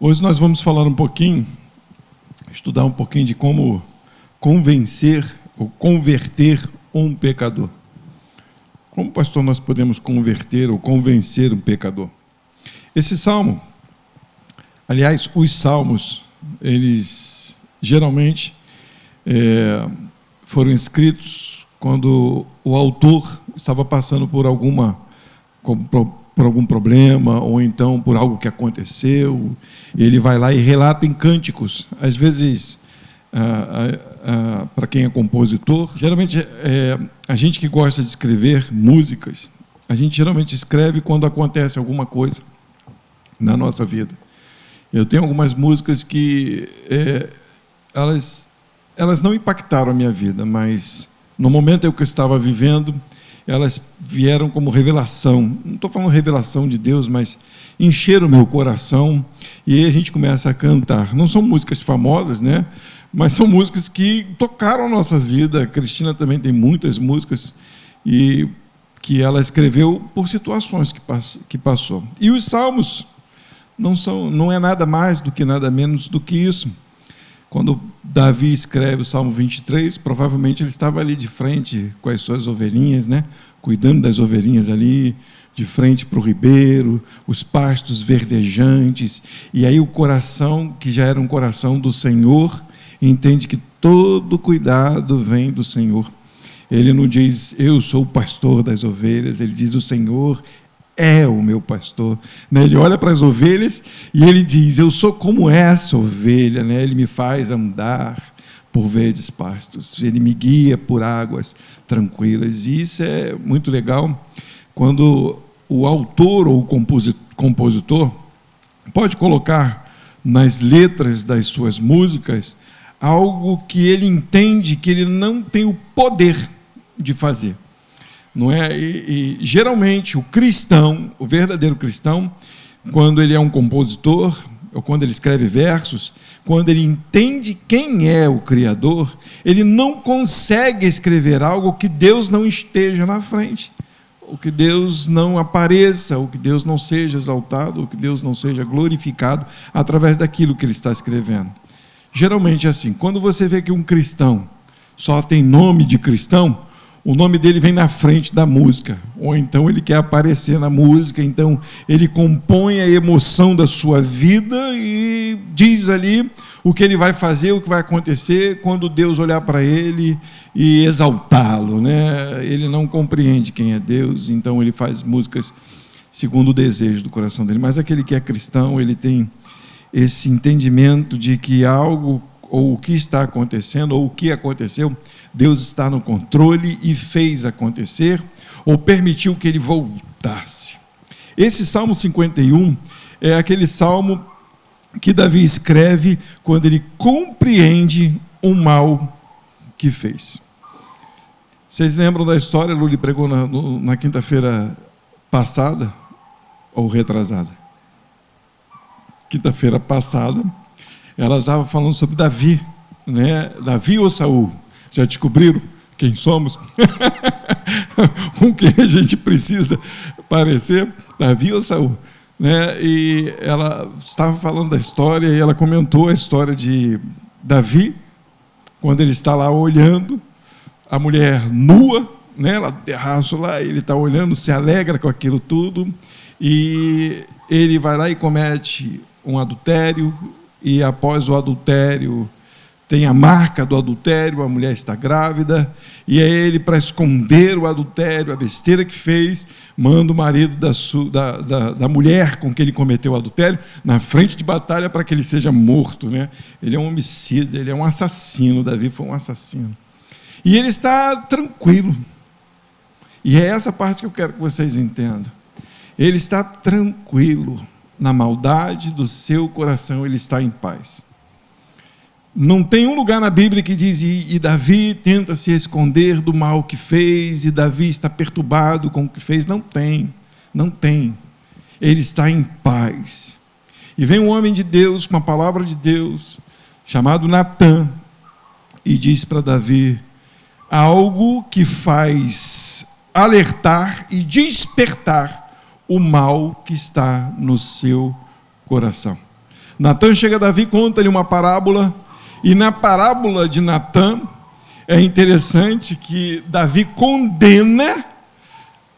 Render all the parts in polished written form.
Hoje nós vamos falar um pouquinho, estudar um pouquinho de como convencer ou converter um pecador. Como, pastor, nós podemos converter ou convencer um pecador? Esse salmo, aliás, os salmos, eles geralmente foram escritos quando o autor estava passando por algum problema, ou então por algo que aconteceu. Ele vai lá e relata em cânticos. Às vezes, para quem é compositor, geralmente a gente que gosta de escrever músicas, a gente geralmente escreve quando acontece alguma coisa na nossa vida. Eu tenho algumas músicas que elas não impactaram a minha vida, mas no momento em que eu estava vivendo, elas vieram como revelação. Não estou falando revelação de Deus, mas encheram o meu coração, e aí a gente começa a cantar. Não são músicas famosas, né? Mas são músicas que tocaram a nossa vida. A Cristina também tem muitas músicas e que ela escreveu por situações que passou. E os salmos não é nada mais do que nada menos do que isso. Quando Davi escreve o Salmo 23, provavelmente ele estava ali de frente com as suas ovelhinhas, né? Cuidando das ovelhinhas ali, de frente para o ribeiro, os pastos verdejantes, e aí o coração, que já era um coração do Senhor, entende que todo cuidado vem do Senhor. Ele não diz, eu sou o pastor das ovelhas, ele diz, o Senhor é o meu pastor. Ele olha para as ovelhas e ele diz, eu sou como essa ovelha, ele me faz andar por verdes pastos, ele me guia por águas tranquilas. E isso é muito legal, quando o autor ou o compositor pode colocar nas letras das suas músicas algo que ele entende que ele não tem o poder de fazer. Não é? E geralmente o cristão, o verdadeiro cristão, quando ele é um compositor, ou quando ele escreve versos, quando ele entende quem é o Criador, ele não consegue escrever algo que Deus não esteja na frente, ou que Deus não apareça, ou que Deus não seja exaltado, ou que Deus não seja glorificado através daquilo que ele está escrevendo. Geralmente é assim, quando você vê que um cristão só tem nome de cristão, o nome dele vem na frente da música, ou então ele quer aparecer na música, então ele compõe a emoção da sua vida e diz ali o que ele vai fazer, o que vai acontecer quando Deus olhar para ele e exaltá-lo, né? Ele não compreende quem é Deus, então ele faz músicas segundo o desejo do coração dele. Mas aquele que é cristão, ele tem esse entendimento de que algo, ou o que está acontecendo, ou o que aconteceu, Deus está no controle e fez acontecer, ou permitiu que ele voltasse. Esse Salmo 51 é aquele salmo que Davi escreve quando ele compreende o mal que fez. Vocês lembram da história? Luli pregou na quinta-feira passada, ou retrasada? Quinta-feira passada, ela estava falando sobre Davi, né? Davi ou Saul? Já descobriram quem somos? Com quem a gente precisa parecer? Davi ou Saul? Né? E ela estava falando da história, e ela comentou a história de Davi, quando ele está lá olhando a mulher nua, né? Ela terraço lá, ele está olhando, se alegra com aquilo tudo, e ele vai lá e comete um adultério, e após o adultério, tem a marca do adultério, a mulher está grávida, e é ele, para esconder o adultério, a besteira que fez, manda o marido da mulher com que ele cometeu o adultério na frente de batalha para que ele seja morto, né? Ele é um homicida, ele é um assassino. Davi foi um assassino. E ele está tranquilo. E é essa parte que eu quero que vocês entendam. Ele está tranquilo. Na maldade do seu coração, ele está em paz. Não tem um lugar na Bíblia que diz, e Davi tenta se esconder do mal que fez, e Davi está perturbado com o que fez. Não tem, não tem. Ele está em paz. E vem um homem de Deus, com a palavra de Deus, chamado Natã, e diz para Davi algo que faz alertar e despertar o mal que está no seu coração. Natã chega a Davi, conta-lhe uma parábola, e na parábola de Natã, é interessante que Davi condena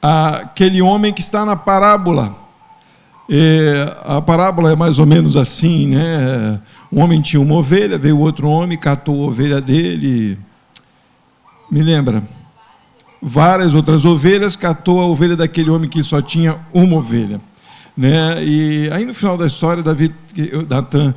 aquele homem que está na parábola. A parábola é mais ou menos assim, né? Um homem tinha uma ovelha, veio outro homem, catou a ovelha dele, me lembra? Várias outras ovelhas, catou a ovelha daquele homem que só tinha uma ovelha, né? E aí no final da história, Natã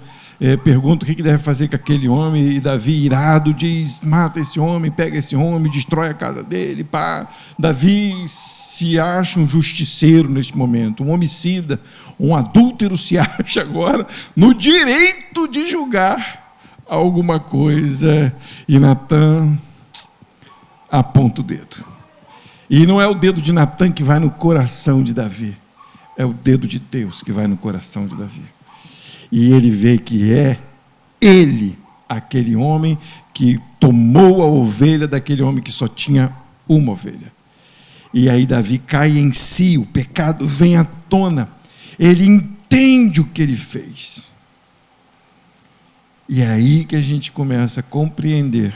pergunta o que deve fazer com aquele homem, e Davi, irado, diz: mata esse homem, pega esse homem, destrói a casa dele, pá. Davi se acha um justiceiro neste momento, um homicida, um adúltero se acha agora no direito de julgar alguma coisa, e Natã aponta o dedo. E não é o dedo de Natã que vai no coração de Davi, é o dedo de Deus que vai no coração de Davi. E ele vê que é ele, aquele homem que tomou a ovelha daquele homem que só tinha uma ovelha. E aí Davi cai em si, o pecado vem à tona, ele entende o que ele fez. E é aí que a gente começa a compreender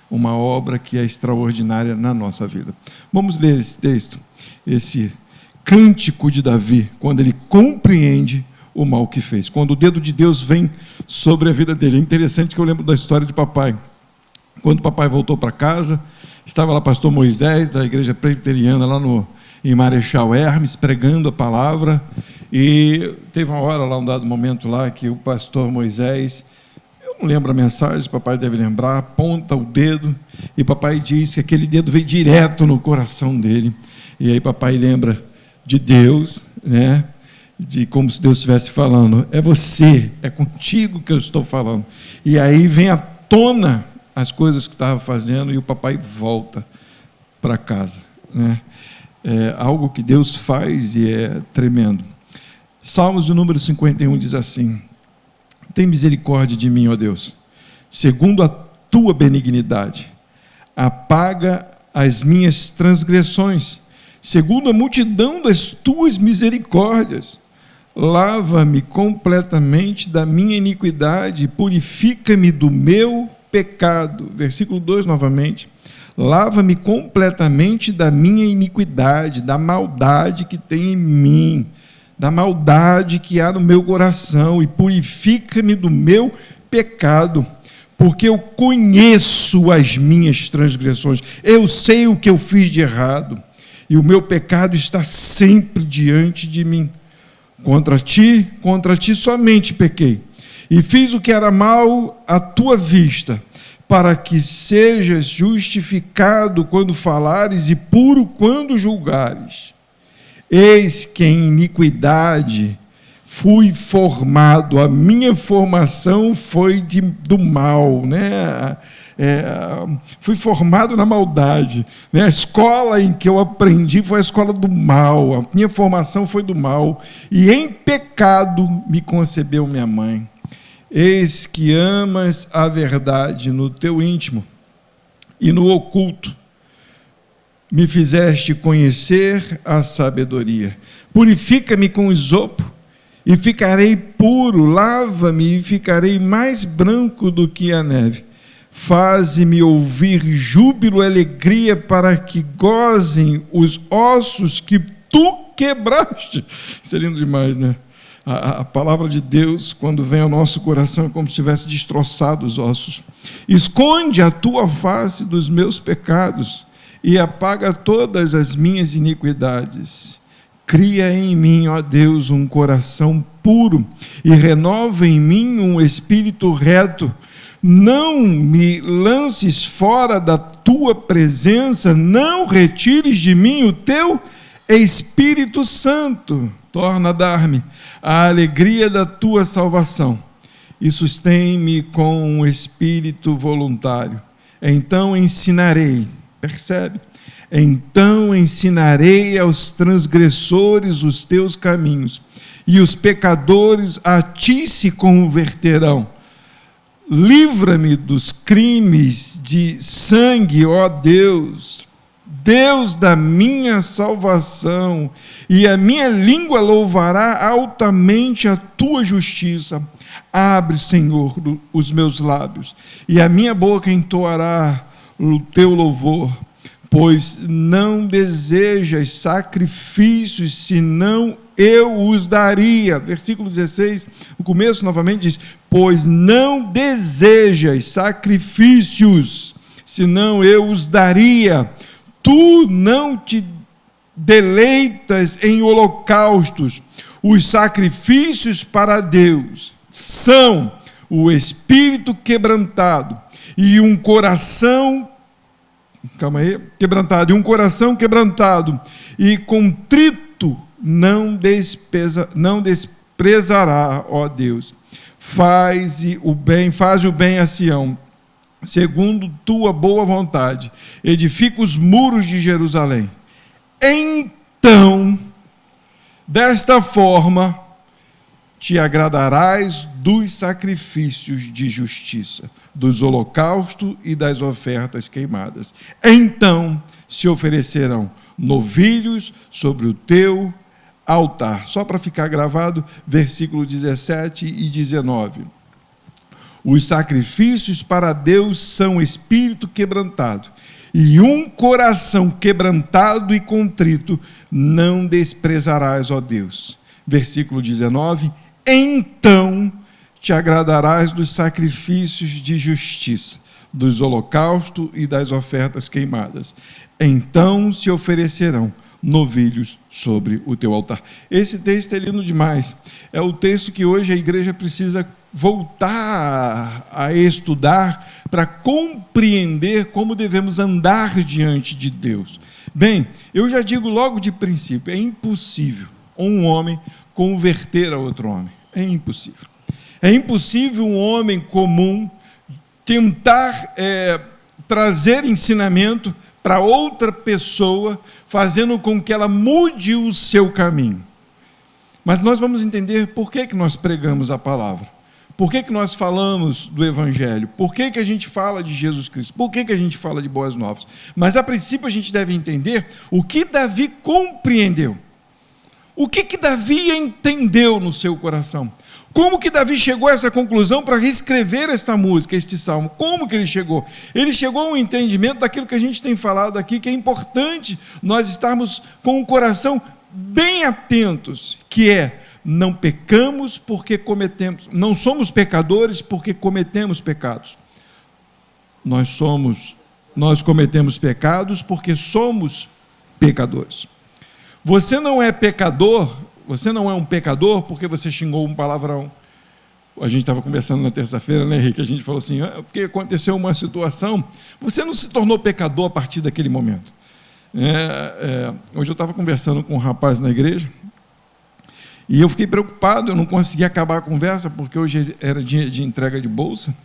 uma obra que é extraordinária na nossa vida. Vamos ler esse texto, esse cântico de Davi, quando ele compreende o mal que fez, quando o dedo de Deus vem sobre a vida dele. É interessante que eu lembro da história de papai. Quando papai voltou para casa, estava lá pastor Moisés, da igreja presbiteriana, lá em Marechal Hermes, pregando a palavra, e teve uma hora lá, um dado momento lá, que o pastor Moisés, eu não lembro a mensagem, papai deve lembrar, aponta o dedo, e papai diz que aquele dedo veio direto no coração dele, e aí papai lembra de Deus, né? De como se Deus estivesse falando: é você, é contigo que eu estou falando. E aí vem à tona as coisas que estava fazendo, e o papai volta para casa, né? É algo que Deus faz e é tremendo. Salmos do número 51 diz assim: tem misericórdia de mim, ó Deus, segundo a tua benignidade, apaga as minhas transgressões, segundo a multidão das tuas misericórdias. Lava-me completamente da minha iniquidade, purifica-me do meu pecado. Versículo 2 novamente. Lava-me completamente da minha iniquidade, da maldade que tem em mim, da maldade que há no meu coração, e purifica-me do meu pecado, porque eu conheço as minhas transgressões, eu sei o que eu fiz de errado, e o meu pecado está sempre diante de mim. Contra ti somente pequei, e fiz o que era mal à tua vista, para que sejas justificado quando falares e puro quando julgares. Eis que em iniquidade fui formado, a minha formação foi do mal, né? Fui formado na maldade, né? A escola em que eu aprendi foi a escola do mal, a minha formação foi do mal, e em pecado me concebeu minha mãe. Eis que amas a verdade no teu íntimo, e no oculto me fizeste conhecer a sabedoria. Purifica-me com isopo, e ficarei puro, lava-me e ficarei mais branco do que a neve. Faze-me ouvir júbilo e alegria, para que gozem os ossos que tu quebraste. Isso é lindo demais, né? A palavra de Deus, quando vem ao nosso coração, é como se tivesse destroçado os ossos. Esconde a tua face dos meus pecados e apaga todas as minhas iniquidades. Cria em mim, ó Deus, um coração puro e renova em mim um espírito reto. Não me lances fora da tua presença, não retires de mim o teu Espírito Santo. Torna a dar-me a alegria da tua salvação e sustém-me com um espírito voluntário. Então ensinarei, percebe? Então ensinarei aos transgressores os teus caminhos, e os pecadores a ti se converterão. Livra-me dos crimes de sangue, ó Deus, Deus da minha salvação, e a minha língua louvará altamente a tua justiça. Abre, Senhor, os meus lábios, e a minha boca entoará o teu louvor, pois não desejas sacrifícios, senão eu os daria. Versículo 16, o começo novamente diz: pois não desejas sacrifícios, senão eu os daria. Tu não te deleitas em holocaustos. Os sacrifícios para Deus são o espírito quebrantado e um coração quebrantado e contrito não desprezará, ó Deus. Faze o bem a Sião, segundo tua boa vontade, edifica os muros de Jerusalém. Então, desta forma, te agradarás dos sacrifícios de justiça, dos holocaustos e das ofertas queimadas. Então se oferecerão novilhos sobre o teu altar. Só para ficar gravado, versículo 17 e 19. Os sacrifícios para Deus são espírito quebrantado, e um coração quebrantado e contrito não desprezarás, ó Deus. Versículo 19. Então te agradarás dos sacrifícios de justiça, dos holocaustos e das ofertas queimadas. Então se oferecerão novilhos sobre o teu altar. Esse texto é lindo demais. É o texto que hoje a igreja precisa voltar a estudar para compreender como devemos andar diante de Deus. Bem, eu já digo logo de princípio, é impossível um homem converter a outro homem. É impossível. É impossível um homem comum tentar trazer ensinamento para outra pessoa, fazendo com que ela mude o seu caminho. Mas nós vamos entender por que nós pregamos a palavra. Por que nós falamos do Evangelho? Por que a gente fala de Jesus Cristo? Por que a gente fala de boas novas? Mas, a princípio, a gente deve entender o que Davi compreendeu. O que Davi entendeu no seu coração? Como que Davi chegou a essa conclusão para reescrever esta música, este salmo? Como que ele chegou? Ele chegou a um entendimento daquilo que a gente tem falado aqui, que é importante nós estarmos com o coração bem atentos, que é: não pecamos porque cometemos, não somos pecadores porque cometemos pecados. Nós cometemos pecados porque somos pecadores. Você não é pecador, você não é um pecador porque você xingou um palavrão. A gente estava conversando na terça-feira, né, Henrique? A gente falou assim, porque aconteceu uma situação, você não se tornou pecador a partir daquele momento. Hoje eu estava conversando com um rapaz na igreja, e eu fiquei preocupado, eu não conseguia acabar a conversa, porque hoje era dia de entrega de bolsa,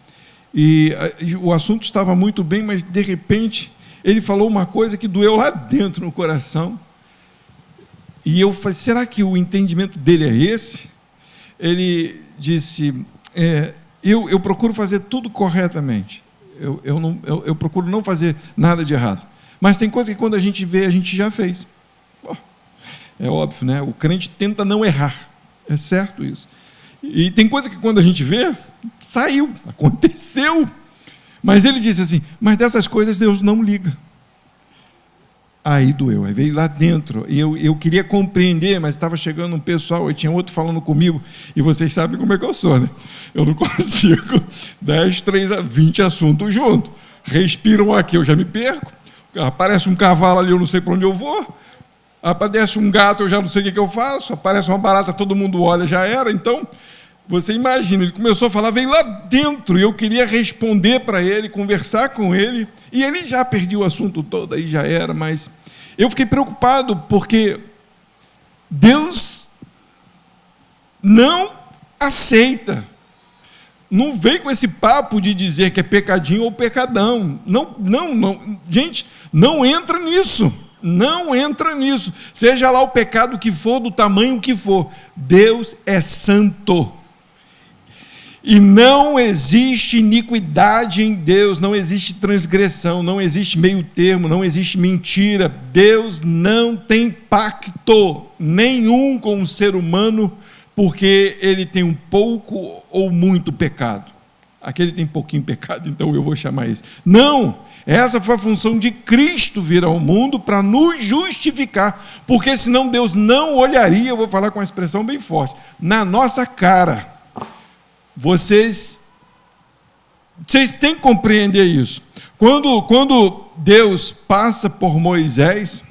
e o assunto estava muito bem, mas de repente ele falou uma coisa que doeu lá dentro no coração, e eu falei, será que o entendimento dele é esse? Ele disse, eu procuro fazer tudo corretamente, eu procuro não fazer nada de errado, mas tem coisa que quando a gente vê, a gente já fez. É óbvio, né? O crente tenta não errar, é certo isso. E tem coisa que quando a gente vê, saiu, aconteceu. Mas ele disse assim, mas dessas coisas Deus não liga. Aí doeu, aí veio lá dentro, e eu queria compreender, mas estava chegando um pessoal, e tinha outro falando comigo, e vocês sabem como é que eu sou, né? Eu não consigo 10, 20 assuntos juntos. Respiram aqui, eu já me perco. Aparece um cavalo ali, eu não sei para onde eu vou. Aparece um gato, eu já não sei o que eu faço. Aparece uma barata, todo mundo olha, já era. Então, você imagina, ele começou a falar, veio lá dentro, e eu queria responder para ele, conversar com ele, e ele já perdia o assunto todo, aí já era, mas eu fiquei preocupado, porque Deus não aceita, não vem com esse papo de dizer que é pecadinho ou pecadão, não, gente, não entra nisso. Não entra nisso, seja lá o pecado que for, do tamanho que for, Deus é santo. E não existe iniquidade em Deus, não existe transgressão, não existe meio termo, não existe mentira. Deus não tem pacto nenhum com o ser humano, porque ele tem um pouco ou muito pecado. Aquele tem pouquinho pecado, então eu vou chamar esse. Não! Essa foi a função de Cristo vir ao mundo para nos justificar, porque senão Deus não olharia, eu vou falar com uma expressão bem forte, na nossa cara. Vocês têm que compreender isso. Quando Deus passa por Moisés,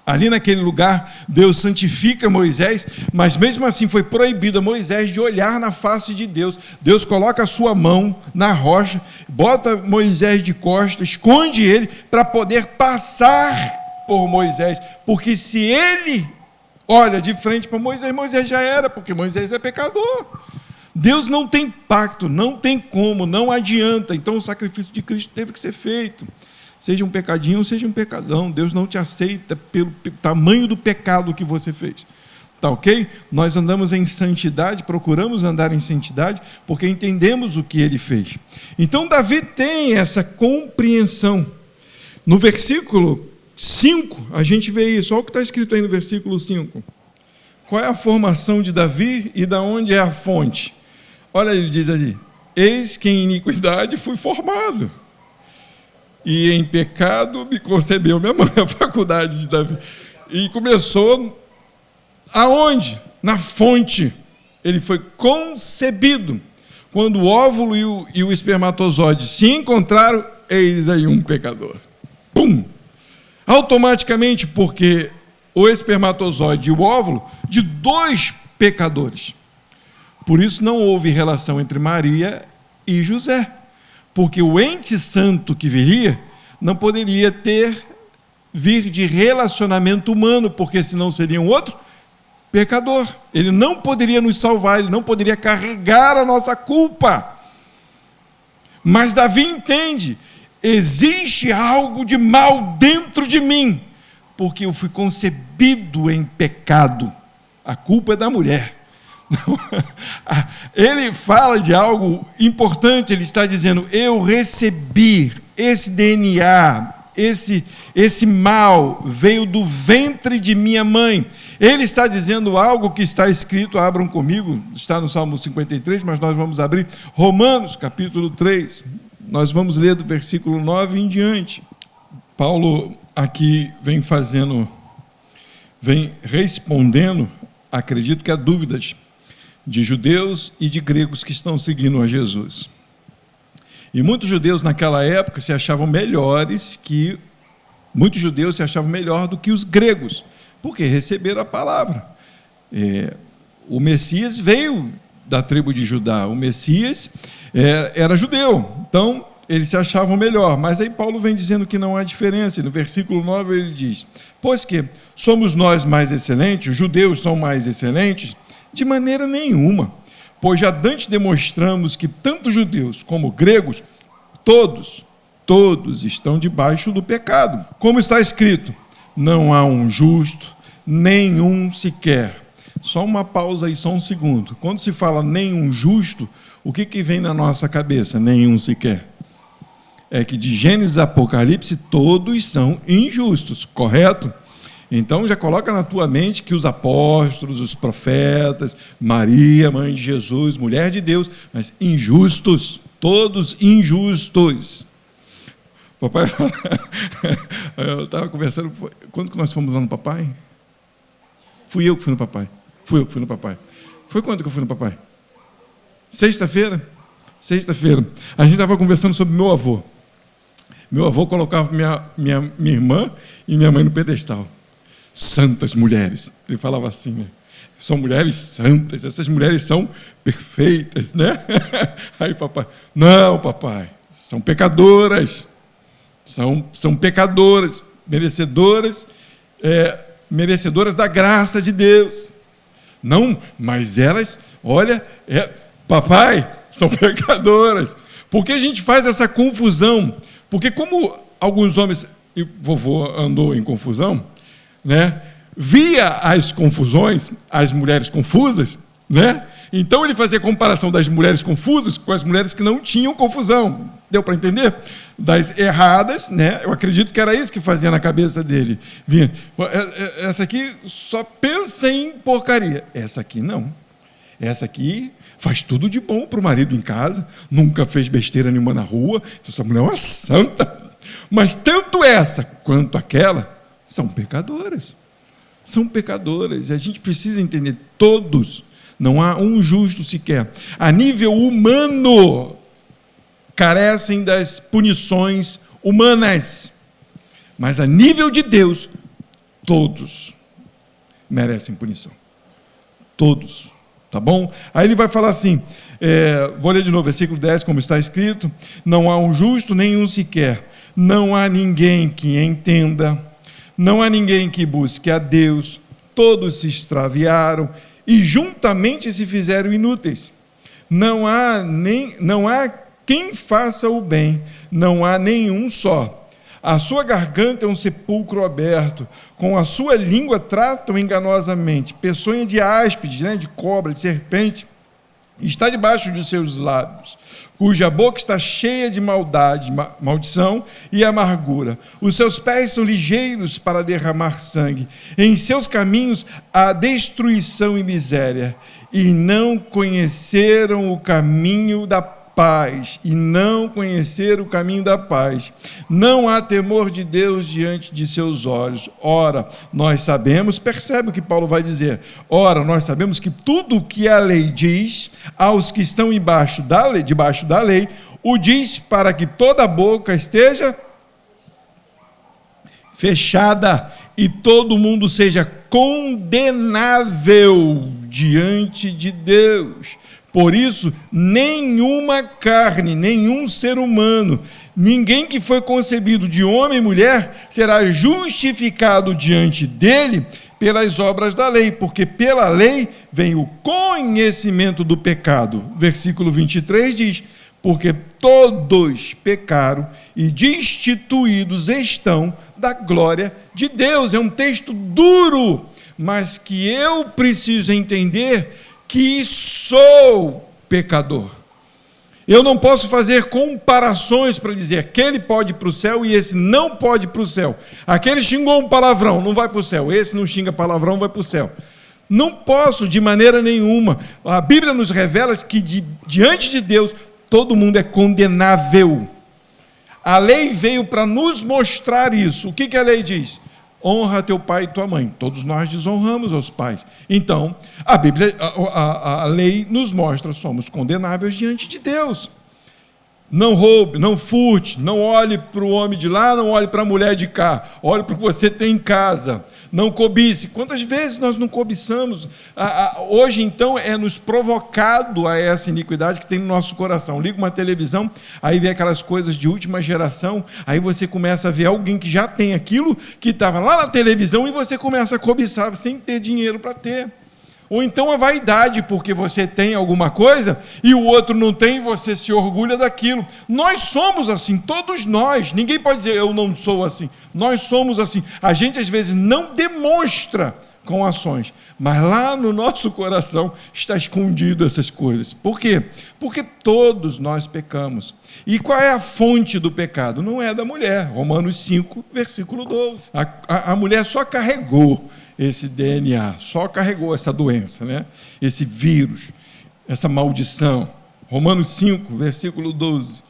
ali naquele lugar, Deus santifica Moisés, mas mesmo assim foi proibido a Moisés de olhar na face de Deus. Deus coloca a sua mão na rocha, bota Moisés de costas, esconde ele, para poder passar por Moisés, porque se ele olha de frente para Moisés, Moisés já era, porque Moisés é pecador. Deus não tem pacto, não tem como, não adianta. Então o sacrifício de Cristo teve que ser feito. Seja um pecadinho ou seja um pecadão, Deus não te aceita pelo tamanho do pecado que você fez. Tá ok? Nós andamos em santidade, procuramos andar em santidade, porque entendemos o que ele fez. Então Davi tem essa compreensão. No versículo 5, a gente vê isso. Olha o que está escrito aí no versículo 5. Qual é a formação de Davi e da onde é a fonte? Olha, ele diz ali: eis que em iniquidade fui formado, e em pecado me concebeu minha mãe. A faculdade de Davi. E começou aonde? Na fonte. Ele foi concebido. Quando o óvulo e o espermatozoide se encontraram, eis aí um pecador. Pum! Automaticamente, porque o espermatozoide e o óvulo de dois pecadores. Por isso não houve relação entre Maria e José, porque o ente santo que viria não poderia vir de relacionamento humano, porque senão seria um outro pecador. Ele não poderia nos salvar, ele não poderia carregar a nossa culpa. Mas Davi entende, existe algo de mal dentro de mim, porque eu fui concebido em pecado. A culpa é da mulher. Ele fala de algo importante, ele está dizendo: eu recebi esse DNA, esse mal veio do ventre de minha mãe. Ele está dizendo algo que está escrito, abram comigo, está no Salmo 53, mas nós vamos abrir Romanos capítulo 3, nós vamos ler do versículo 9 em diante. Paulo aqui vem respondendo, acredito que a dúvidas de judeus e de gregos que estão seguindo a Jesus. E muitos judeus naquela época se achavam melhores muitos judeus se achavam melhor do que os gregos, porque receberam a palavra. O Messias veio da tribo de Judá, o Messias era judeu, então eles se achavam melhor, mas aí Paulo vem dizendo que não há diferença. No versículo 9 ele diz: pois que somos nós mais excelentes, os judeus são mais excelentes? De maneira nenhuma, pois já dantes demonstramos que tanto judeus como gregos, todos estão debaixo do pecado. Como está escrito: não há um justo, nenhum sequer. Só uma pausa aí, só um segundo. Quando se fala nenhum justo, o que vem na nossa cabeça? Nenhum sequer. É que de Gênesis a Apocalipse todos são injustos, correto? Então já coloca na tua mente que os apóstolos, os profetas, Maria, mãe de Jesus, mulher de Deus, mas injustos, todos injustos. Papai, eu estava conversando, quando que nós fomos lá no papai? Fui eu que fui no papai. Foi quando que eu fui no papai? Sexta-feira. A gente estava conversando sobre meu avô. Meu avô colocava minha irmã e minha mãe no pedestal. Santas mulheres. Ele falava assim, né? São mulheres santas, essas mulheres são perfeitas, né? Aí papai: não, papai, são pecadoras. São pecadoras, merecedoras da graça de Deus. Não, mas elas, olha, papai, são pecadoras. Por que a gente faz essa confusão? Porque como alguns homens, e vovô andou em confusão, né? Via as confusões, as mulheres confusas, né? Então ele fazia comparação das mulheres confusas com as mulheres que não tinham confusão. Deu para entender? Das erradas, né? Eu acredito que era isso que fazia na cabeça dele. Vinha, essa aqui só pensa em porcaria. Essa aqui não. Essa aqui faz tudo de bom para o marido em casa, nunca fez besteira nenhuma na rua. Então essa mulher é uma santa. Mas tanto essa quanto aquela são pecadoras. São pecadoras. E a gente precisa entender, todos. Não há um justo sequer. A nível humano, carecem das punições humanas. Mas a nível de Deus, todos merecem punição. Todos. Tá bom? Aí ele vai falar assim, vou ler de novo, versículo 10, como está escrito: não há um justo, nenhum sequer. Não há ninguém que entenda. Não há ninguém que busque a Deus. Todos se extraviaram e juntamente se fizeram inúteis. Não há quem faça o bem, não há nenhum só. A sua garganta é um sepulcro aberto, com a sua língua tratam enganosamente. Peçonha de áspide, né, de cobra, de serpente, está debaixo de seus lábios, cuja boca está cheia de maldade, maldição e amargura. Os seus pés são ligeiros para derramar sangue. Em seus caminhos há destruição e miséria. E não conheceram o caminho da paz. E não conheceram o caminho da paz. Não há temor de Deus diante de seus olhos. Ora, nós sabemos, percebe o que Paulo vai dizer. Ora, nós sabemos que tudo o que a lei diz aos que estão debaixo da lei, o diz para que toda a boca esteja fechada e todo mundo seja condenável diante de Deus. Por isso, nenhuma carne, nenhum ser humano, ninguém que foi concebido de homem e mulher será justificado diante dele pelas obras da lei, porque pela lei vem o conhecimento do pecado. Versículo 23 diz: porque todos pecaram e destituídos estão da glória de Deus. É um texto duro, mas que eu preciso entender que sou pecador. Eu não posso fazer comparações para dizer aquele pode ir para o céu e esse não pode ir para o céu. Aquele xingou um palavrão, não vai para o céu. Esse não xinga palavrão, vai para o céu. Não posso de maneira nenhuma. A Bíblia nos revela que diante de Deus todo mundo é condenável. A lei veio para nos mostrar isso. O que a lei diz? Honra teu pai e tua mãe. Todos nós desonramos aos pais. Então, a Bíblia, a lei nos mostra, somos condenáveis diante de Deus. Não roube, não furte, não olhe para o homem de lá, não olhe para a mulher de cá, olhe para o que você tem em casa, não cobice. Quantas vezes nós não cobiçamos? Hoje, então, é nos provocado a essa iniquidade que tem no nosso coração. Liga uma televisão, aí vê aquelas coisas de última geração, aí você começa a ver alguém que já tem aquilo que estava lá na televisão e você começa a cobiçar sem ter dinheiro para ter. Ou então a vaidade, porque você tem alguma coisa e o outro não tem e você se orgulha daquilo. Nós somos assim, todos nós. Ninguém pode dizer, eu não sou assim. Nós somos assim. A gente às vezes não demonstra com ações, mas lá no nosso coração está escondido essas coisas. Por quê? Porque todos nós pecamos. E qual é a fonte do pecado? Não é da mulher. Romanos 5, versículo 12. A mulher só carregou esse DNA, só carregou essa doença, né? Esse vírus, essa maldição. Romanos 5, versículo 12.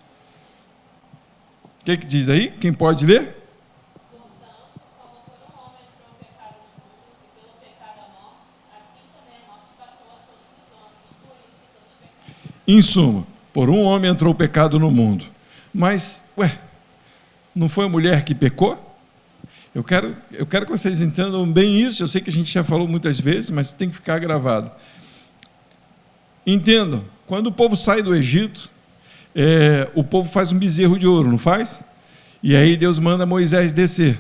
O que diz aí? Quem pode ler? Em suma, por um homem entrou o pecado no mundo. Mas, não foi a mulher que pecou? Eu quero que vocês entendam bem isso. Eu sei que a gente já falou muitas vezes, mas tem que ficar gravado. Entendam, quando o povo sai do Egito, o povo faz um bezerro de ouro, não faz? E aí Deus manda Moisés descer.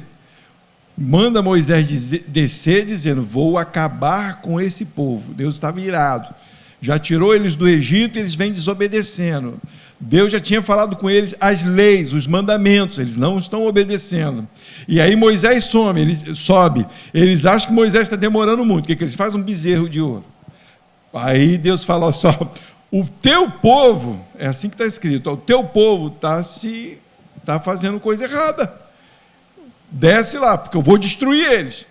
Manda Moisés descer dizendo, vou acabar com esse povo. Deus estava irado. Já tirou eles do Egito e eles vêm desobedecendo. Deus já tinha falado com eles as leis, os mandamentos, eles não estão obedecendo. E aí Moisés sobe, eles acham que Moisés está demorando muito. O que eles fazem? Um bezerro de ouro. Aí Deus fala só, o teu povo, é assim que está escrito, o teu povo está fazendo coisa errada. Desce lá, porque eu vou destruir eles.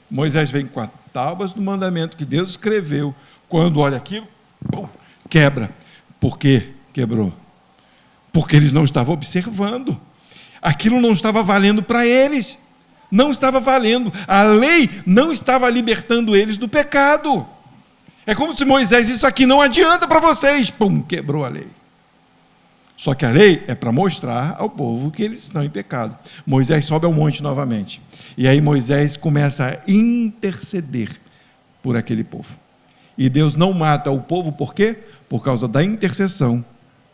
Moisés vem com as tábuas do mandamento que Deus escreveu. Quando olha aquilo, pum, quebra. Por quê? Quebrou. Porque eles não estavam observando. Aquilo não estava valendo para eles. Não estava valendo. A lei não estava libertando eles do pecado. É como se Moisés, isso aqui não adianta para vocês. Pum, quebrou a lei. Só que a lei é para mostrar ao povo que eles estão em pecado. Moisés sobe ao monte novamente. E aí Moisés começa a interceder por aquele povo. E Deus não mata o povo, por quê? Por causa da intercessão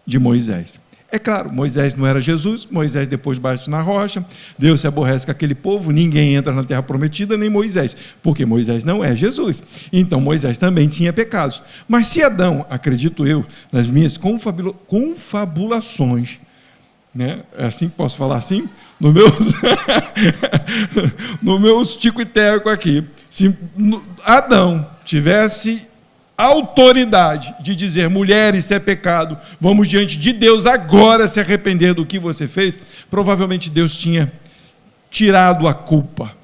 de Moisés. É claro, Moisés não era Jesus, Moisés depois bate na rocha, Deus se aborrece com aquele povo, ninguém entra na terra prometida, nem Moisés, porque Moisés não é Jesus. Então Moisés também tinha pecados. Mas se Adão, acredito eu, nas minhas confabulações, né? É assim que posso falar assim? No meu tico e teco aqui, se Adão tivesse autoridade de dizer, mulher, isso é pecado, vamos diante de Deus agora se arrepender do que você fez, provavelmente Deus tinha tirado a culpa,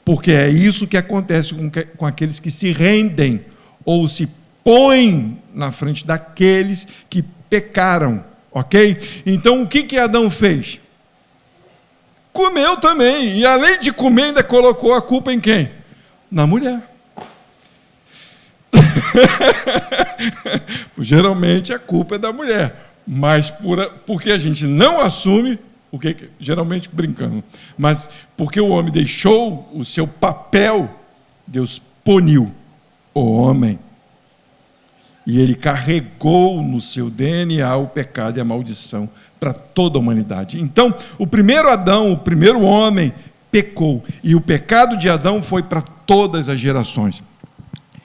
porque é isso que acontece com aqueles que se rendem ou se põem na frente daqueles que pecaram, ok? Então o que Adão fez? Comeu também, e além de comer ainda colocou a culpa em quem? Na mulher. Geralmente a culpa é da mulher, mas porque a gente não assume, geralmente brincando, mas porque o homem deixou o seu papel, Deus puniu o homem, e ele carregou no seu DNA o pecado e a maldição para toda a humanidade. Então, o primeiro Adão, o primeiro homem, pecou, e o pecado de Adão foi para todas as gerações.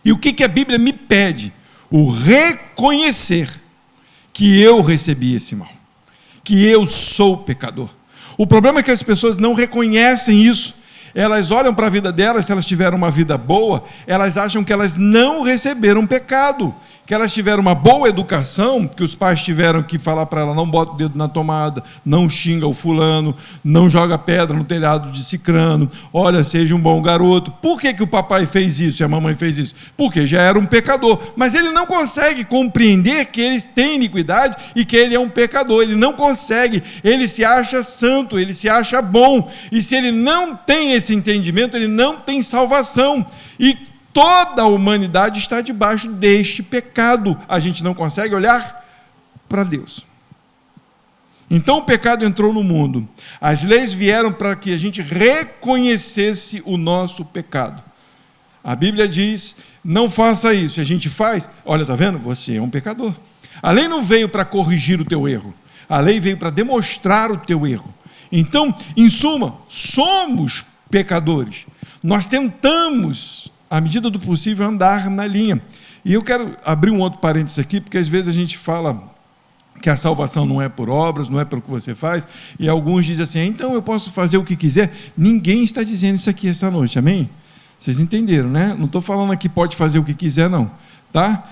E o que a Bíblia me pede? O reconhecer que eu recebi esse mal, que eu sou pecador. O problema é que as pessoas não reconhecem isso. Elas olham para a vida delas, se elas tiveram uma vida boa, elas acham que elas não receberam pecado, que elas tiveram uma boa educação, que os pais tiveram que falar para ela, não bota o dedo na tomada, não xinga o fulano, não joga pedra no telhado de cicrano, olha, seja um bom garoto. Por que o papai fez isso e a mamãe fez isso? Porque já era um pecador, mas ele não consegue compreender que eles têm iniquidade e que ele é um pecador, ele não consegue, ele se acha santo, ele se acha bom, e se ele não tem esse entendimento, ele não tem salvação, e toda a humanidade está debaixo deste pecado. A gente não consegue olhar para Deus. Então o pecado entrou no mundo. As leis vieram para que a gente reconhecesse o nosso pecado. A Bíblia diz, não faça isso. E a gente faz, olha, está vendo? Você é um pecador. A lei não veio para corrigir o teu erro. A lei veio para demonstrar o teu erro. Então, em suma, somos pecadores. Nós tentamos, à medida do possível, andar na linha. E eu quero abrir um outro parênteses aqui, porque às vezes a gente fala que a salvação não é por obras, não é pelo que você faz, e alguns dizem assim, então eu posso fazer o que quiser. Ninguém está dizendo isso aqui essa noite, amém? Vocês entenderam, né? Não estou falando aqui pode fazer o que quiser, não, tá?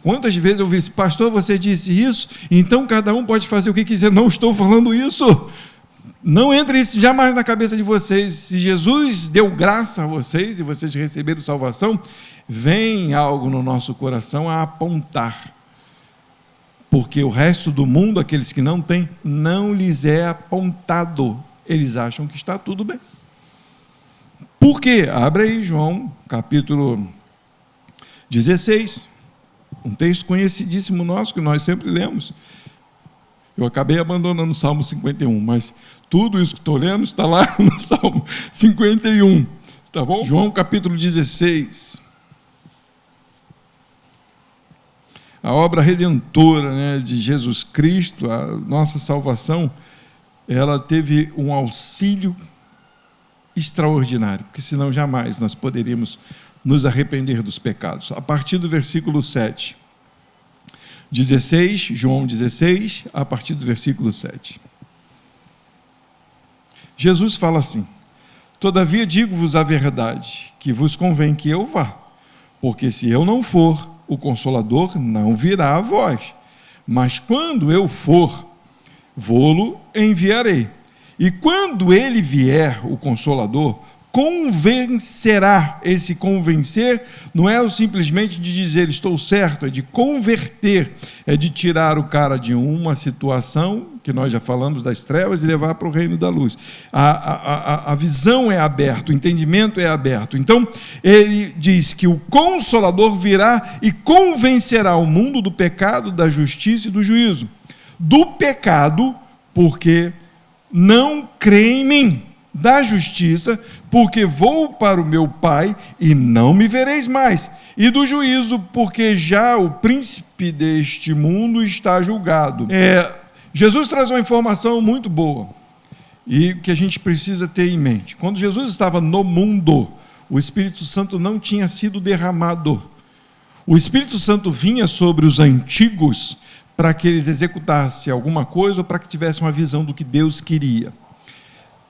Quantas vezes eu vi, pastor, você disse isso, então cada um pode fazer o que quiser. Não estou falando isso. Não entre isso jamais na cabeça de vocês. Se Jesus deu graça a vocês e vocês receberam salvação, vem algo no nosso coração a apontar. Porque o resto do mundo, aqueles que não têm, não lhes é apontado. Eles acham que está tudo bem. Por quê? Abre aí João, capítulo 16. Um texto conhecidíssimo nosso, que nós sempre lemos. Eu acabei abandonando o Salmo 51, mas tudo isso que estou lendo está lá no Salmo 51, tá bom? João capítulo 16. A obra redentora, né, de Jesus Cristo, a nossa salvação, ela teve um auxílio extraordinário, porque senão jamais nós poderíamos nos arrepender dos pecados. A partir do versículo 7. 16, João 16, a partir do versículo 7. Jesus fala assim, todavia digo-vos a verdade, que vos convém que eu vá, porque se eu não for, o Consolador não virá a vós, mas quando eu for, vô-lo enviarei. E quando ele vier, o Consolador, convencerá. Esse convencer não é o simplesmente de dizer estou certo, é de converter, é de tirar o cara de uma situação, que nós já falamos das trevas, e levar para o reino da luz. A visão é aberta, o entendimento é aberto. Então, ele diz que o Consolador virá e convencerá o mundo do pecado, da justiça e do juízo. Do pecado, porque não crê em mim. Da justiça, porque vou para o meu Pai e não me vereis mais, e do juízo, porque já o príncipe deste mundo está julgado. Jesus traz uma informação muito boa, e que a gente precisa ter em mente. Quando Jesus estava no mundo, o Espírito Santo não tinha sido derramado. O Espírito Santo vinha sobre os antigos para que eles executassem alguma coisa, ou para que tivessem uma visão do que Deus queria.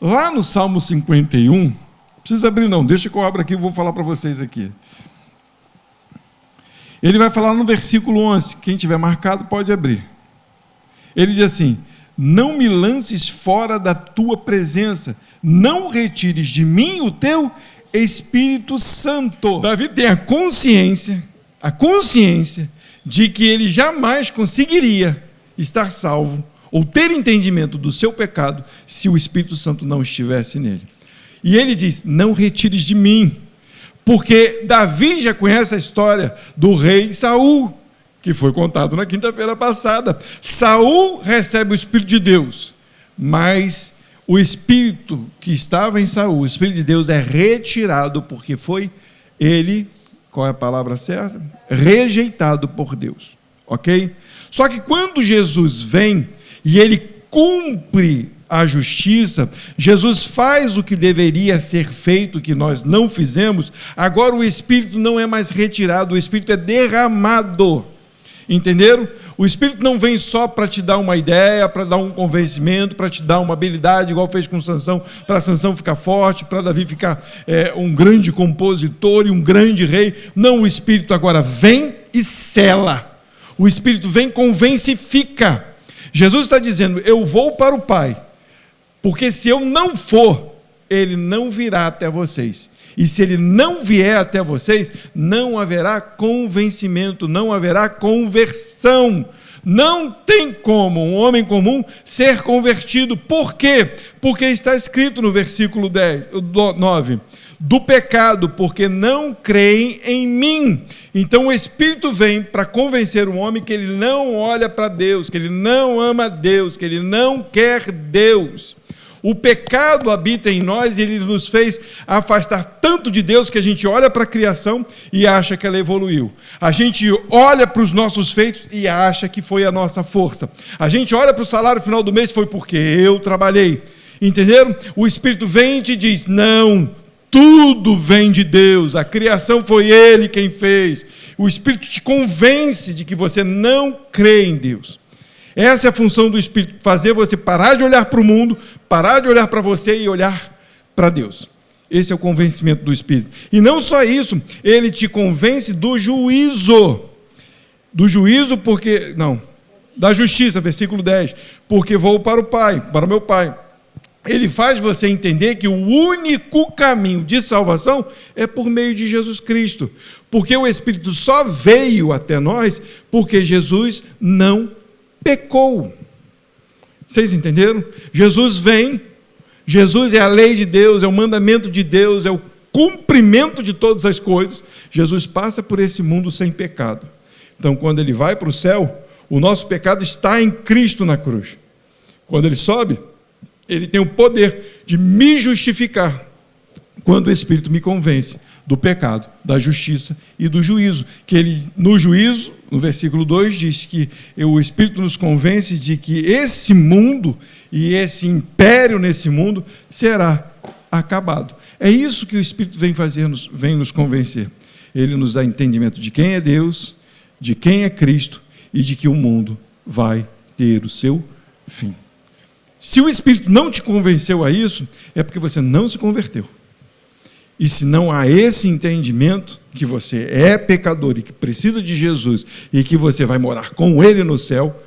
Lá no Salmo 51, não precisa abrir não, deixa que eu abra aqui e vou falar para vocês aqui. Ele vai falar no versículo 11, quem tiver marcado pode abrir. Ele diz assim: não me lances fora da tua presença, não retires de mim o teu Espírito Santo. Davi tem a consciência de que ele jamais conseguiria estar salvo ou ter entendimento do seu pecado, se o Espírito Santo não estivesse nele. E ele diz, não retires de mim, porque Davi já conhece a história do rei Saul, que foi contado na quinta-feira passada. Saul recebe o Espírito de Deus, mas o Espírito que estava em Saul, o Espírito de Deus é retirado, porque foi ele, qual é a palavra certa? Rejeitado por Deus, ok? Só que quando Jesus vem, e ele cumpre a justiça, Jesus faz o que deveria ser feito, que nós não fizemos, agora o Espírito não é mais retirado, o Espírito é derramado, entenderam? O Espírito não vem só para te dar uma ideia, para dar um convencimento, para te dar uma habilidade, igual fez com Sansão, para Sansão ficar forte, para Davi ficar um grande compositor e um grande rei. Não, o Espírito agora vem e sela, o Espírito vem e convencifica. Jesus está dizendo, eu vou para o Pai, porque se eu não for, ele não virá até vocês. E se ele não vier até vocês, não haverá convencimento, não haverá conversão. Não tem como um homem comum ser convertido. Por quê? Porque está escrito no versículo 9, do pecado, porque não creem em mim. Então o Espírito vem para convencer o homem que ele não olha para Deus, que ele não ama Deus, que ele não quer Deus. O pecado habita em nós e ele nos fez afastar tanto de Deus que a gente olha para a criação e acha que ela evoluiu. A gente olha para os nossos feitos e acha que foi a nossa força. A gente olha para o salário final do mês, foi porque eu trabalhei. Entenderam? O Espírito vem e te diz, não, tudo vem de Deus, a criação foi Ele quem fez. O Espírito te convence de que você não crê em Deus. Essa é a função do Espírito, fazer você parar de olhar para o mundo, parar de olhar para você e olhar para Deus. Esse é o convencimento do Espírito. E não só isso, ele te convence do juízo. Do juízo porque, não, da justiça, versículo 10. Porque vou para o Pai, para o meu Pai. Ele faz você entender que o único caminho de salvação é por meio de Jesus Cristo. Porque o Espírito só veio até nós porque Jesus não pecou. Vocês entenderam? Jesus vem, Jesus é a lei de Deus, é o mandamento de Deus, é o cumprimento de todas as coisas. Jesus passa por esse mundo sem pecado. Então, quando ele vai para o céu, o nosso pecado está em Cristo na cruz. Quando ele sobe, ele tem o poder de me justificar, quando o Espírito me convence do pecado, da justiça e do juízo. Que ele, no juízo, no versículo 2, diz que o Espírito nos convence de que esse mundo e esse império nesse mundo será acabado. É isso que o Espírito vem fazer, vem nos convencer. Ele nos dá entendimento de quem é Deus, de quem é Cristo e de que o mundo vai ter o seu fim. Se o Espírito não te convenceu a isso, é porque você não se converteu. E se não há esse entendimento, que você é pecador e que precisa de Jesus, e que você vai morar com Ele no céu,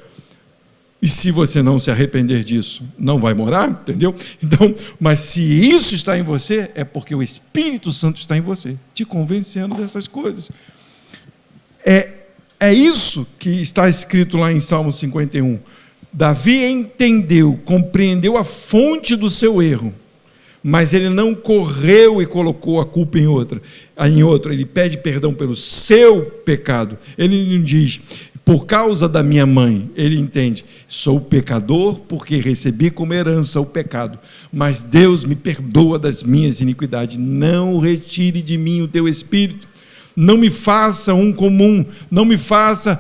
e se você não se arrepender disso, não vai morar, entendeu? Então, mas se isso está em você, é porque o Espírito Santo está em você, te convencendo dessas coisas. É isso que está escrito lá em Salmo 51. Davi entendeu, compreendeu a fonte do seu erro, mas ele não correu e colocou a culpa em outro. Ele pede perdão pelo seu pecado. Ele não diz, por causa da minha mãe, ele entende, sou pecador porque recebi como herança o pecado, mas Deus me perdoa das minhas iniquidades. Não retire de mim o teu espírito. Não me faça um comum, não me faça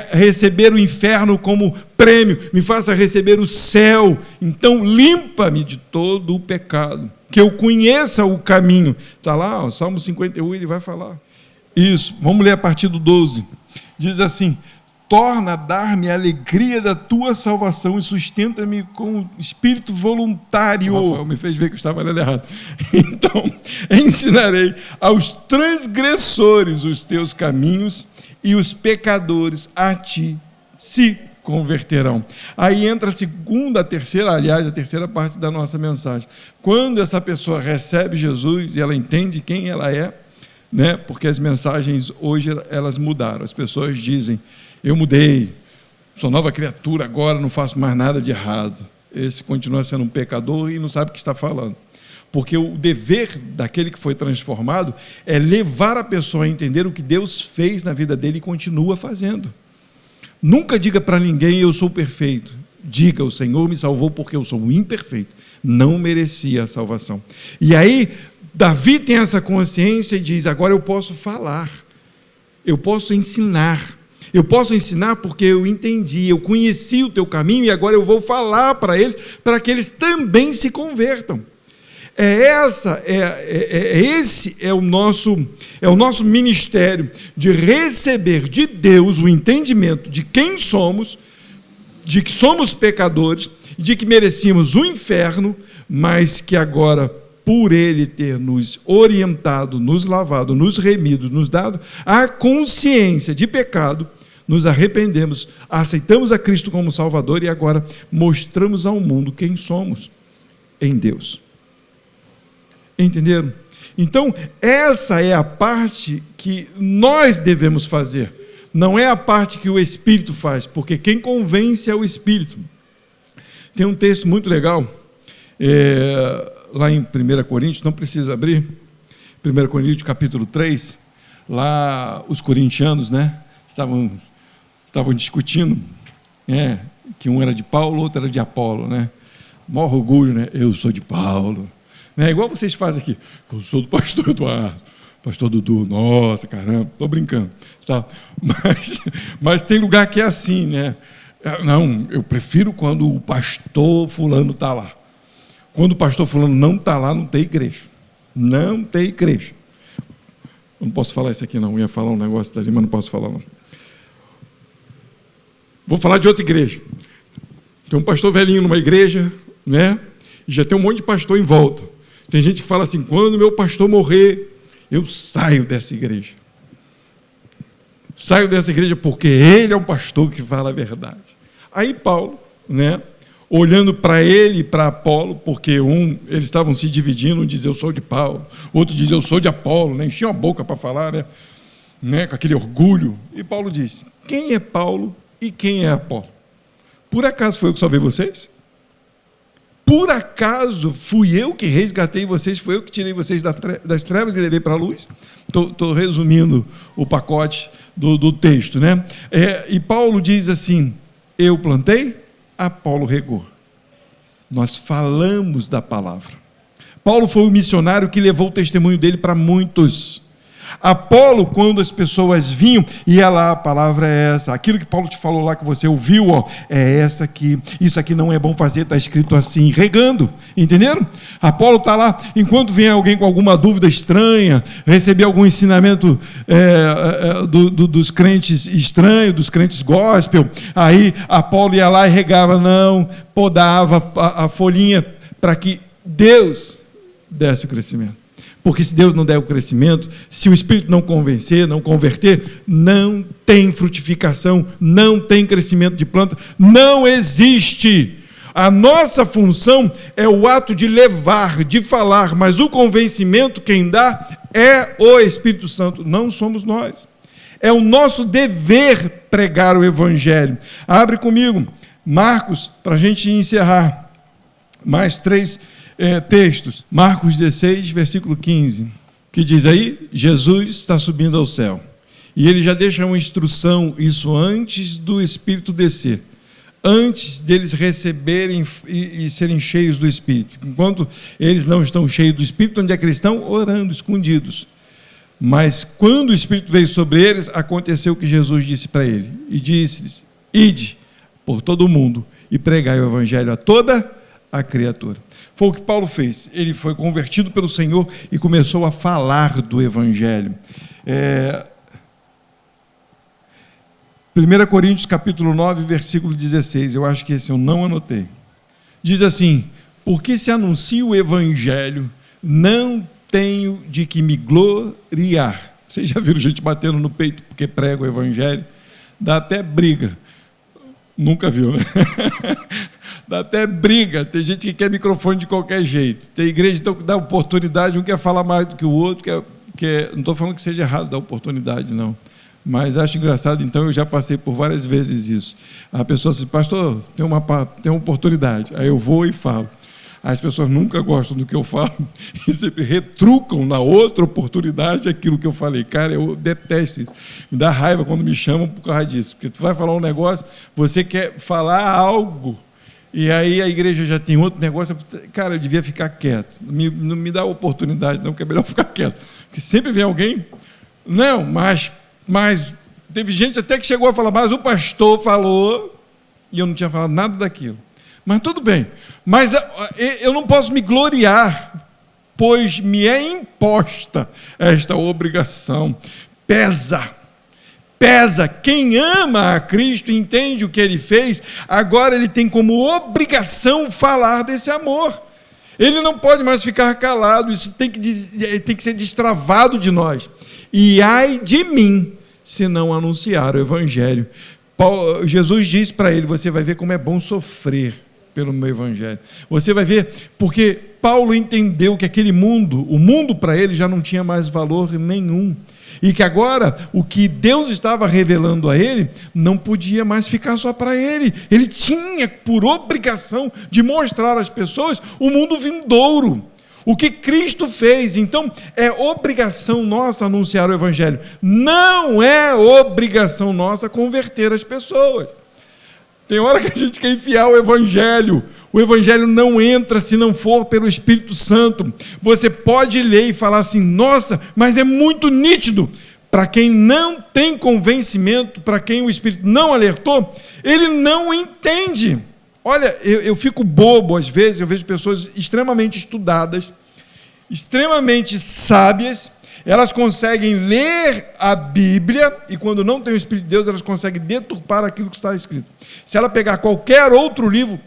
receber o inferno como prêmio, me faça receber o céu. Então limpa-me de todo o pecado, que eu conheça o caminho. Está lá, o Salmo 51, ele vai falar isso. Vamos ler a partir do 12. Diz assim: torna a dar-me a alegria da tua salvação e sustenta-me com espírito voluntário. Rafael me fez ver que eu estava lendo errado. Então, ensinarei aos transgressores os teus caminhos e os pecadores a ti se converterão. Aí entra a terceira parte da nossa mensagem. Quando essa pessoa recebe Jesus e ela entende quem ela é, né? Porque as mensagens hoje elas mudaram. As pessoas dizem: eu mudei, sou nova criatura, agora não faço mais nada de errado. Esse continua sendo um pecador e não sabe o que está falando. Porque o dever daquele que foi transformado é levar a pessoa a entender o que Deus fez na vida dele e continua fazendo. Nunca diga para ninguém: eu sou perfeito. Diga: o Senhor me salvou porque eu sou imperfeito, não merecia a salvação. E aí Davi tem essa consciência e diz: agora eu posso falar, eu posso ensinar. Eu posso ensinar porque eu entendi, eu conheci o teu caminho e agora eu vou falar para eles, para que eles também se convertam. Esse é o nosso ministério, de receber de Deus o entendimento de quem somos, de que somos pecadores, de que merecíamos o inferno, mas que agora, por Ele ter nos orientado, nos lavado, nos remido, nos dado a consciência de pecado, nos arrependemos, aceitamos a Cristo como Salvador e agora mostramos ao mundo quem somos em Deus. Entenderam? Então, essa é a parte que nós devemos fazer, não é a parte que o Espírito faz, porque quem convence é o Espírito. Tem um texto muito legal, lá em 1 Coríntios, não precisa abrir, 1 Coríntios capítulo 3, lá os corintianos, né, estavam discutindo, que um era de Paulo, outro era de Apolo, né? Maior orgulho, né? Eu sou de Paulo, né? Igual vocês fazem aqui: eu sou do pastor Eduardo, pastor Dudu. Nossa, caramba, estou brincando, tá? Mas tem lugar que é assim, né? Não, eu prefiro quando o pastor fulano está lá. Quando o pastor fulano não está lá, não tem igreja. Não tem igreja. Eu não posso falar isso aqui não, eu ia falar um negócio dali, mas não posso falar não. Vou falar de outra igreja. Tem um pastor velhinho numa igreja, né? E já tem um monte de pastor em volta. Tem gente que fala assim: quando meu pastor morrer, eu saio dessa igreja. Saio dessa igreja porque ele é um pastor que fala a verdade. Aí Paulo, né, olhando para ele e para Apolo, porque eles estavam se dividindo, um diz: eu sou de Paulo, outro diz: eu sou de Apolo, né? Enchiam a boca para falar, né, com aquele orgulho. E Paulo diz: quem é Paulo e quem é Apolo? Por acaso foi eu que salvei vocês? Por acaso fui eu que resgatei vocês? Foi eu que tirei vocês das trevas e levei para a luz? Estou resumindo o pacote do texto, né? E Paulo diz assim: eu plantei, Apolo regou. Nós falamos da palavra. Paulo foi o missionário que levou o testemunho dele para muitos. Apolo, quando as pessoas vinham, ia lá: a palavra é essa, aquilo que Paulo te falou lá, que você ouviu, é essa aqui, isso aqui não é bom fazer, está escrito assim, regando, entenderam? Apolo está lá, enquanto vem alguém com alguma dúvida estranha, receber algum ensinamento dos crentes estranhos, dos crentes gospel, aí Apolo ia lá e regava, não, podava a folhinha, para que Deus desse o crescimento. Porque se Deus não der o crescimento, se o Espírito não convencer, não converter, não tem frutificação, não tem crescimento de planta, não existe. A nossa função é o ato de levar, de falar, mas o convencimento quem dá é o Espírito Santo, não somos nós. É o nosso dever pregar o Evangelho. Abre comigo, Marcos, para a gente encerrar. Mais 3 textos. Marcos 16, versículo 15, que diz aí, Jesus está subindo ao céu. E ele já deixa uma instrução, isso antes do Espírito descer. Antes deles receberem e serem cheios do Espírito. Enquanto eles não estão cheios do Espírito, onde é que eles estão? Orando, escondidos. Mas quando o Espírito veio sobre eles, aconteceu o que Jesus disse para ele. E disse-lhes, ide por todo o mundo e pregai o Evangelho a toda a criatura. Foi o que Paulo fez. Ele foi convertido pelo Senhor e começou a falar do Evangelho. 1 Coríntios capítulo 9, versículo 16, eu acho que esse eu não anotei. Diz assim, porque se anuncio o Evangelho, não tenho de que me gloriar. Vocês já viram gente batendo no peito porque prega o Evangelho? Dá até briga. Nunca viu, né? Dá até briga. Tem gente que quer microfone de qualquer jeito. Tem igreja então, que dá oportunidade, um quer falar mais do que o outro, não estou falando que seja errado dar oportunidade, não. Mas acho engraçado, então, eu já passei por várias vezes isso. A pessoa diz, pastor, tem uma oportunidade. Aí eu vou e falo. As pessoas nunca gostam do que eu falo e sempre retrucam na outra oportunidade aquilo que eu falei. Cara, eu detesto isso. Me dá raiva quando me chamam por causa disso. Porque tu vai falar um negócio, você quer falar algo, e aí a igreja já tem outro negócio. Cara, eu devia ficar quieto. Não me dá oportunidade, não, que é melhor ficar quieto. Porque sempre vem alguém, não, mas teve gente até que chegou a falar, mas o pastor falou, e eu não tinha falado nada daquilo. Mas tudo bem, mas eu não posso me gloriar, pois me é imposta esta obrigação. Pesa. Quem ama a Cristo, entende o que ele fez, agora ele tem como obrigação falar desse amor. Ele não pode mais ficar calado, isso tem que ser destravado de nós. E ai de mim, se não anunciar o Evangelho. Jesus diz para ele, você vai ver como é bom sofrer pelo meu Evangelho. Você vai ver, porque Paulo entendeu que aquele mundo, o mundo para ele já não tinha mais valor nenhum. E que agora, o que Deus estava revelando a ele, não podia mais ficar só para ele. Ele tinha por obrigação de mostrar às pessoas o mundo vindouro. O que Cristo fez. Então, é obrigação nossa anunciar o Evangelho. Não é obrigação nossa converter as pessoas. Tem hora que a gente quer enfiar o Evangelho. O Evangelho não entra se não for pelo Espírito Santo. Você pode ler e falar assim, nossa, mas é muito nítido. Para quem não tem convencimento, para quem o Espírito não alertou, ele não entende. Olha, eu fico bobo às vezes, eu vejo pessoas extremamente estudadas, extremamente sábias, elas conseguem ler a Bíblia, e quando não tem o Espírito de Deus, elas conseguem deturpar aquilo que está escrito. Se ela pegar qualquer outro livro,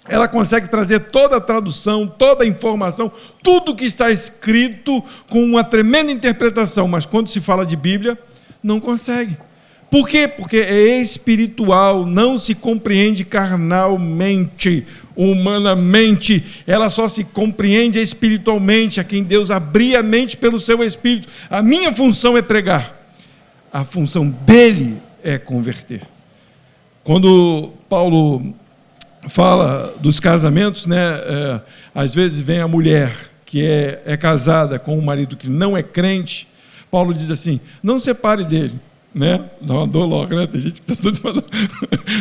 ela consegue trazer toda a tradução, toda a informação, tudo que está escrito com uma tremenda interpretação, mas quando se fala de Bíblia, não consegue. Por quê? Porque é espiritual, não se compreende carnalmente, humanamente, ela só se compreende espiritualmente, a quem Deus abria a mente pelo seu Espírito. A minha função é pregar, a função dele é converter. Quando Paulo fala dos casamentos, às vezes vem a mulher que é casada com um marido que não é crente, Paulo diz assim, não separe dele, dá uma dor logo, tem gente que está tudo falando,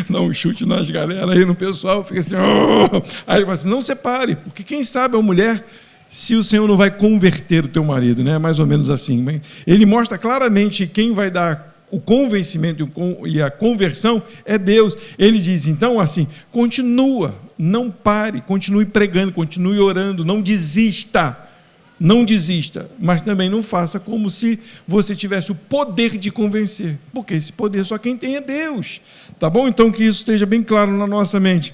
dá um chute nas galera aí no pessoal, fica assim, oh! Aí ele fala assim, não separe, porque quem sabe a mulher, se o Senhor não vai converter o teu marido, mais ou menos assim, ele mostra claramente quem vai dar o convencimento e a conversão é Deus. Ele diz, então, assim, continua, não pare, continue pregando, continue orando, não desista, mas também não faça como se você tivesse o poder de convencer, porque esse poder só quem tem é Deus, tá bom? Então, que isso esteja bem claro na nossa mente.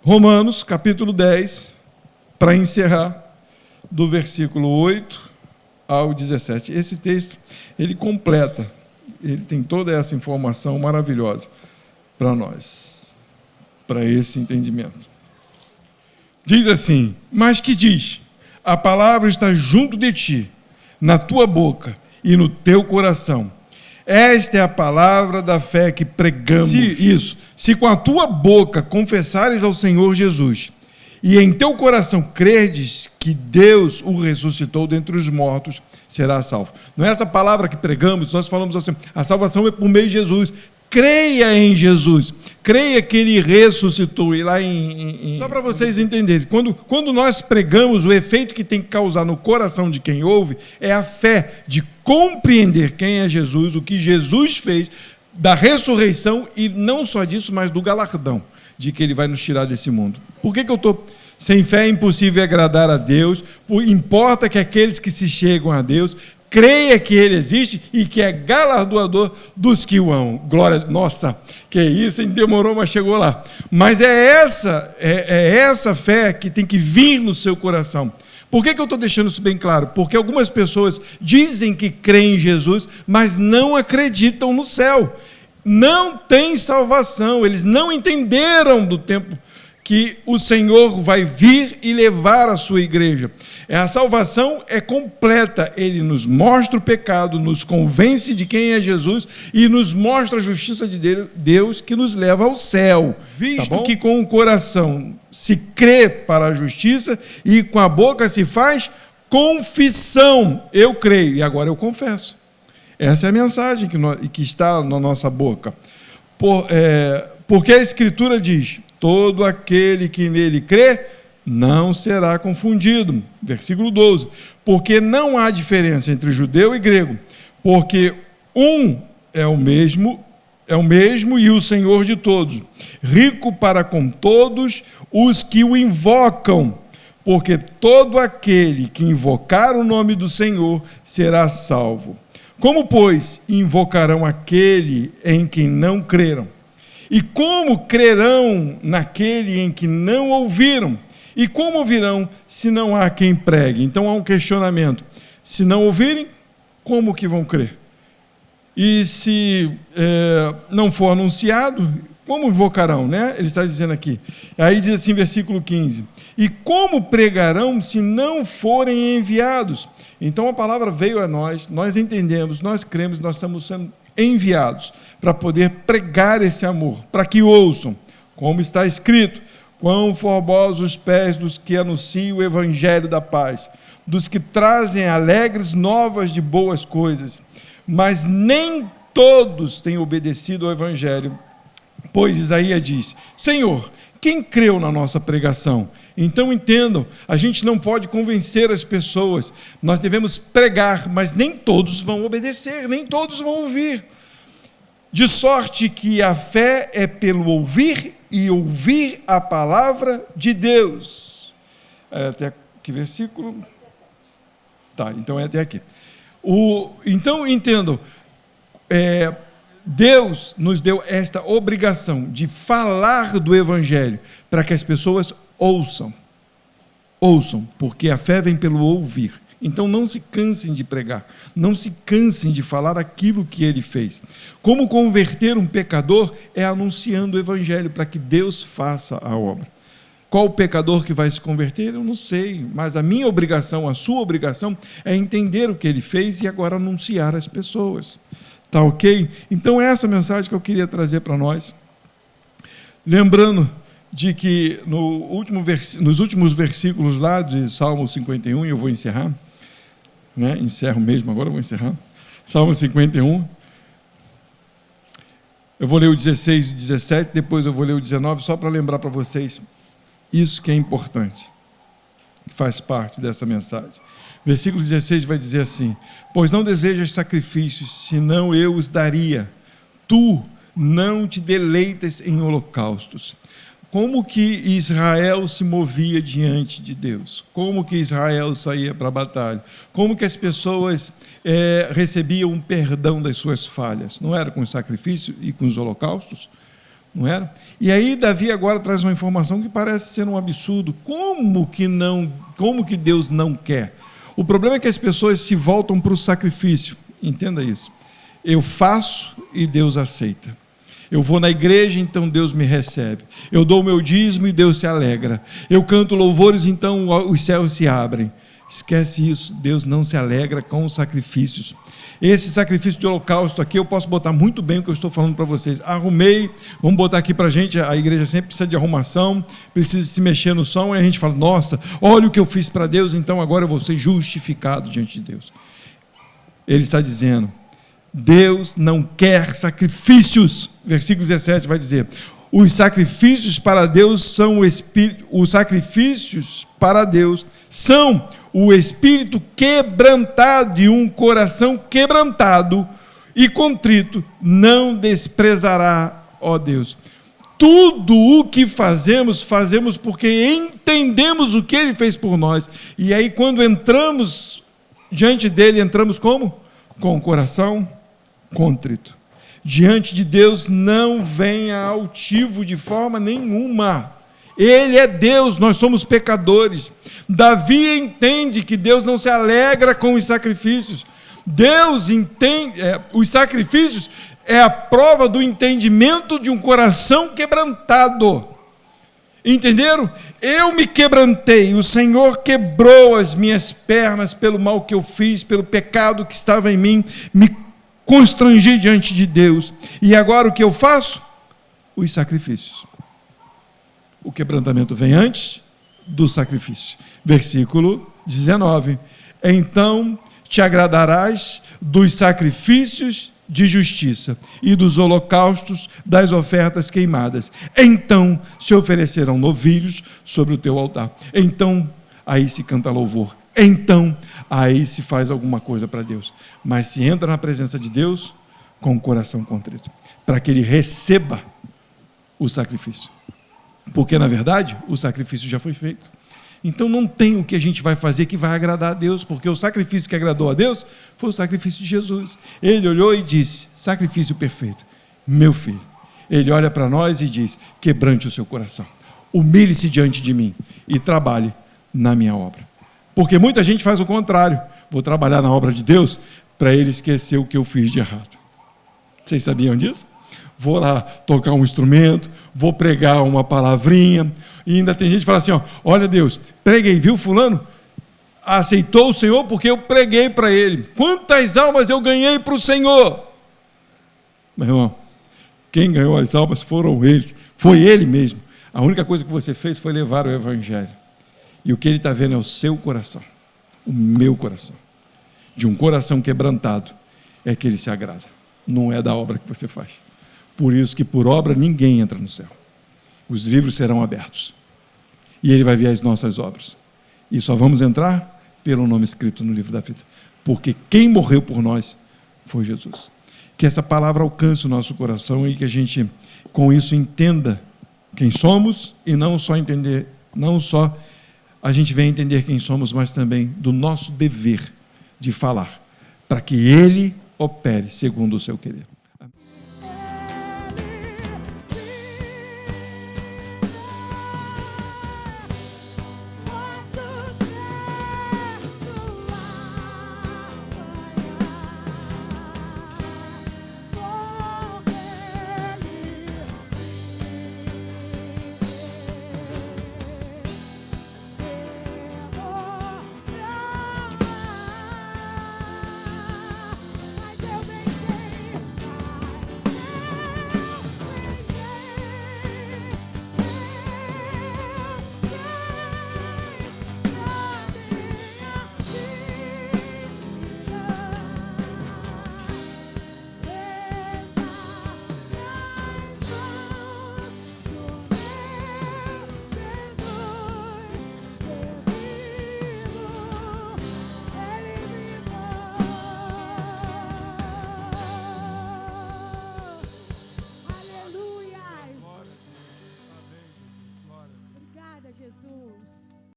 Romanos, capítulo 10, para encerrar, do versículo 8 ao 17. Esse texto, ele completa, ele tem toda essa informação maravilhosa para nós, para esse entendimento. Diz assim: mas que diz? A palavra está junto de ti, na tua boca e no teu coração. Esta é a palavra da fé que pregamos. Se com a tua boca confessares ao Senhor Jesus e em teu coração credes que Deus o ressuscitou dentre os mortos, será salvo. Não é essa palavra que pregamos, nós falamos assim, a salvação é por meio de Jesus. Creia em Jesus, creia que Ele ressuscitou. E lá só para vocês entenderem, quando nós pregamos, o efeito que tem que causar no coração de quem ouve é a fé de compreender quem é Jesus, o que Jesus fez, da ressurreição e não só disso, mas do galardão de que Ele vai nos tirar desse mundo. Por que eu estou... Sem fé é impossível agradar a Deus, importa que aqueles que se chegam a Deus creia que Ele existe e que é galardoador dos que o amam. Glória, nossa, que isso, hein? Demorou, mas chegou lá. Mas é essa fé que tem que vir no seu coração. Por que eu estou deixando isso bem claro? Porque algumas pessoas dizem que creem em Jesus, mas não acreditam no céu. Não tem salvação, eles não entenderam do tempo que o Senhor vai vir e levar a sua igreja. A salvação é completa, Ele nos mostra o pecado, nos convence de quem é Jesus e nos mostra a justiça de Deus que nos leva ao céu. Visto que com o coração se crê para a justiça e com a boca se faz confissão. Eu creio e agora eu confesso. Essa é a mensagem que está na nossa boca. Porque a Escritura diz: todo aquele que nele crê não será confundido. Versículo 12. Porque não há diferença entre judeu e grego, porque um é o mesmo e o Senhor de todos, rico para com todos os que o invocam, porque todo aquele que invocar o nome do Senhor será salvo. Como, pois, invocarão aquele em quem não creram? E como crerão naquele em que não ouviram? E como ouvirão se não há quem pregue? Então há um questionamento. Se não ouvirem, como que vão crer? E se não for anunciado, como invocarão, né? Ele está dizendo aqui. Aí diz assim, versículo 15. E como pregarão se não forem enviados? Então a palavra veio a nós, nós entendemos, nós cremos, nós estamos sendo enviados para poder pregar esse amor, para que ouçam, como está escrito: quão formosos os pés dos que anunciam o evangelho da paz, dos que trazem alegres novas de boas coisas. Mas nem todos têm obedecido ao evangelho, pois Isaías diz: Senhor, quem creu na nossa pregação? Então entendam, a gente não pode convencer as pessoas, nós devemos pregar, mas nem todos vão obedecer, nem todos vão ouvir. De sorte que a fé é pelo ouvir e ouvir a palavra de Deus. Até que versículo? Tá, então é até aqui. Então entendam, Deus nos deu esta obrigação de falar do evangelho para que as pessoas ouçam, porque a fé vem pelo ouvir. Então não se cansem de pregar, não se cansem de falar aquilo que Ele fez. Como converter um pecador é anunciando o evangelho para que Deus faça a obra. Qual o pecador que vai se converter? Eu não sei, mas a minha obrigação, a sua obrigação é entender o que Ele fez e agora anunciar às pessoas. Tá ok? Então é essa mensagem que eu queria trazer para nós. Lembrando de que nos últimos versículos lá de Salmo 51, e eu vou encerrar, né? Encerro mesmo, agora eu vou encerrar. Salmo 51. Eu vou ler o 16 e 17, depois eu vou ler o 19, só para lembrar para vocês isso que é importante, que faz parte dessa mensagem. Versículo 16 vai dizer assim: pois não desejas sacrifícios, senão eu os daria. Tu não te deleitas em holocaustos. Como que Israel se movia diante de Deus? Como que Israel saía para a batalha? Como que as pessoas recebiam um perdão das suas falhas? Não era com o sacrifício e com os holocaustos? não era? E aí Davi agora traz uma informação que parece ser um absurdo. Como que Deus não quer? O problema é que as pessoas se voltam para o sacrifício. Entenda isso. Eu faço e Deus aceita. Eu vou na igreja, então Deus me recebe. Eu dou o meu dízimo e Deus se alegra. Eu canto louvores, então os céus se abrem. Esquece isso, Deus não se alegra com os sacrifícios. Esse sacrifício de holocausto aqui, eu posso botar muito bem o que eu estou falando para vocês. Arrumei, vamos botar aqui para a gente, a igreja sempre precisa de arrumação, precisa se mexer no som, e a gente fala, nossa, olha o que eu fiz para Deus, então agora eu vou ser justificado diante de Deus. Ele está dizendo, Deus não quer sacrifícios. Versículo 17 vai dizer, os sacrifícios para Deus são o Espírito, os sacrifícios para Deus são o espírito quebrantado, e um coração quebrantado e contrito não desprezará, ó Deus. Tudo o que fazemos, fazemos porque entendemos o que Ele fez por nós. E aí quando entramos diante dEle, entramos como? Com o coração contrito. Diante de Deus não venha altivo de forma nenhuma. Ele é Deus, nós somos pecadores. Davi entende que Deus não se alegra com os sacrifícios. Deus entende, os sacrifícios é a prova do entendimento de um coração quebrantado. Entenderam? Eu me quebrantei, o Senhor quebrou as minhas pernas pelo mal que eu fiz, pelo pecado que estava em mim, me constrangi diante de Deus. E agora o que eu faço? Os sacrifícios. O quebrantamento vem antes do sacrifício. Versículo 19. Então te agradarás dos sacrifícios de justiça e dos holocaustos, das ofertas queimadas. Então se oferecerão novilhos sobre o teu altar. Então aí se canta louvor. Então aí se faz alguma coisa para Deus. Mas se entra na presença de Deus com o coração contrito, para que Ele receba o sacrifício. Porque, na verdade, o sacrifício já foi feito. Então, não tem o que a gente vai fazer que vai agradar a Deus, porque o sacrifício que agradou a Deus foi o sacrifício de Jesus. Ele olhou e disse, sacrifício perfeito, meu filho. Ele olha para nós e diz, quebrante o seu coração, humilhe-se diante de mim e trabalhe na minha obra. Porque muita gente faz o contrário, vou trabalhar na obra de Deus para Ele esquecer o que eu fiz de errado. Vocês sabiam disso? Vou lá tocar um instrumento, vou pregar uma palavrinha, e ainda tem gente que fala assim, olha Deus, preguei, viu fulano? Aceitou o Senhor porque eu preguei para ele. Quantas almas eu ganhei para o Senhor? Meu irmão, quem ganhou as almas foram eles, foi Ele mesmo. A única coisa que você fez foi levar o Evangelho. E o que Ele está vendo é o seu coração, o meu coração. De um coração quebrantado é que Ele se agrada, não é da obra que você faz. Por isso que por obra ninguém entra no céu. Os livros serão abertos. E Ele vai ver as nossas obras. E só vamos entrar pelo nome escrito no livro da vida. Porque quem morreu por nós foi Jesus. Que essa palavra alcance o nosso coração e que a gente, com isso, entenda quem somos e não só a gente venha entender quem somos, mas também do nosso dever de falar, para que Ele opere segundo o seu querer.